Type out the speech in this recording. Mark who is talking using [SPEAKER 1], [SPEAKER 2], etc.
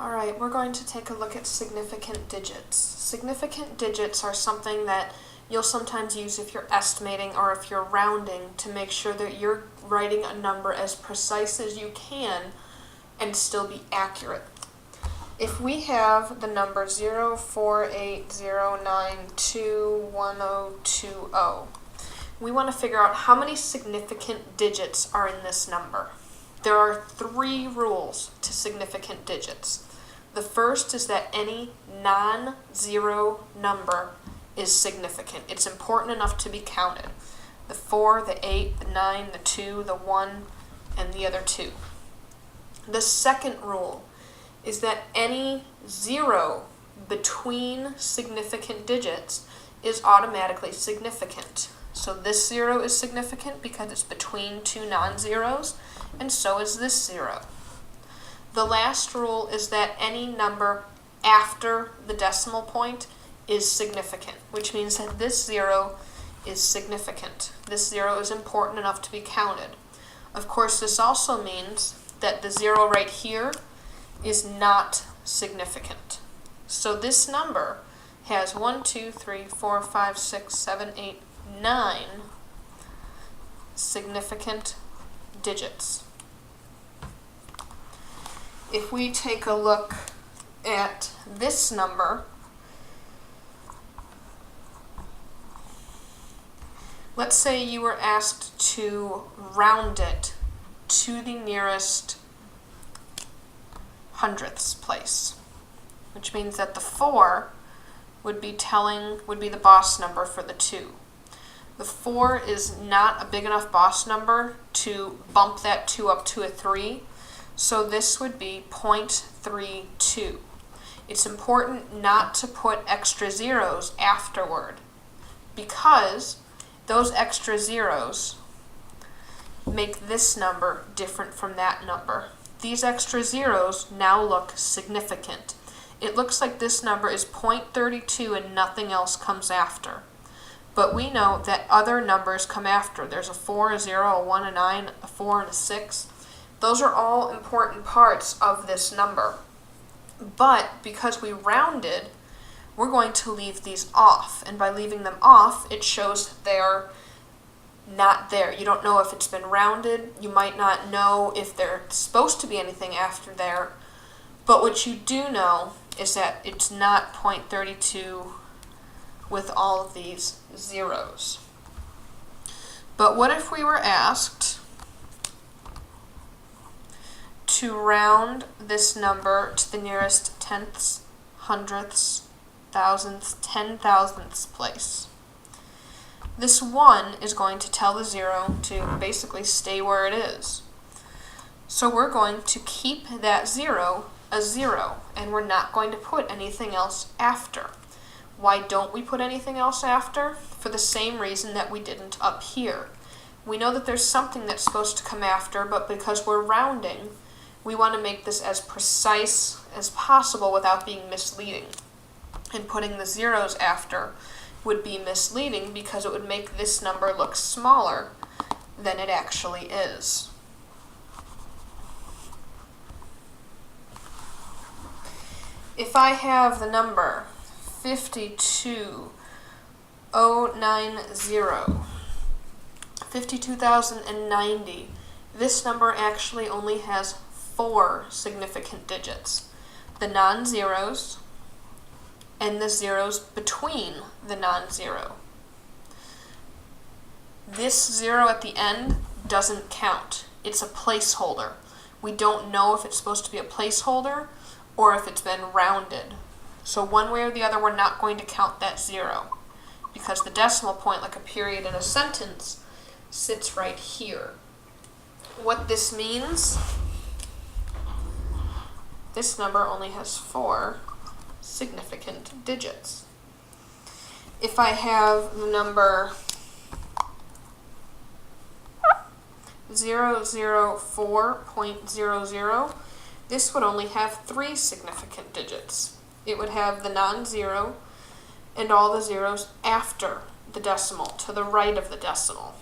[SPEAKER 1] Alright, we're going to take a look at significant digits. Significant digits are something that you'll sometimes use if you're estimating or if you're rounding to make sure that you're writing a number as precise as you can and still be accurate. If we have the number 048092102, we want to figure out how many significant digits are in this number. There are 3 rules to significant digits. The first is that any non-zero number is significant. It's important enough to be counted. The 4, the 8, the 9, the 2, the 1, and the other 2. The second rule is that any 0 between significant digits is automatically significant. So this 0 is significant because it's between 2 non-zeros, and so is this 0. The last rule is that any number after the decimal point is significant, which means that this 0 is significant. This 0 is important enough to be counted. Of course, this also means that the 0 right here is not significant. So this number has 1, 2, 3, 4, 5, 6, 7, 8, 9 significant digits. If we take a look at this number, let's say you were asked to round it to the nearest hundredths place, which means that the 4 would be the boss number for the 2. The 4 is not a big enough boss number to bump that 2 up to a 3, so this would be 0.32. It's important not to put extra zeros afterward because those extra zeros make this number different from that number. These extra zeros now look significant. It looks like this number is 0.32 and nothing else comes after. But we know that other numbers come after. There's a 4, a 0, a 1, a 9, a 4, and a 6. Those are all important parts of this number. But because we rounded, we're going to leave these off. And by leaving them off, it shows they're not there. You don't know if it's been rounded. You might not know if there's supposed to be anything after there. But what you do know is that it's not 0.32 with all of these zeros. But what if we were asked to round this number to the nearest tenths, hundredths, thousandths, 10,000ths place? This 1 is going to tell the 0 to basically stay where it is. So we're going to keep that 0 a 0, and we're not going to put anything else after. Why don't we put anything else after? For the same reason that we didn't up here. We know that there's something that's supposed to come after, but because we're rounding, we want to make this as precise as possible without being misleading. And putting the zeros after would be misleading because it would make this number look smaller than it actually is. If I have the number 52,090, this number actually only has 4 significant digits. The non-zeros and the zeros between the non-zero. This 0 at the end doesn't count. It's a placeholder. We don't know if it's supposed to be a placeholder or if it's been rounded. So one way or the other, we're not going to count that 0 because the decimal point, like a period in a sentence, sits right here. What this means, this number only has 4 significant digits. If I have the number 004.00, this would only have 3 significant digits. It would have the non-zero and all the zeros after the decimal, to the right of the decimal.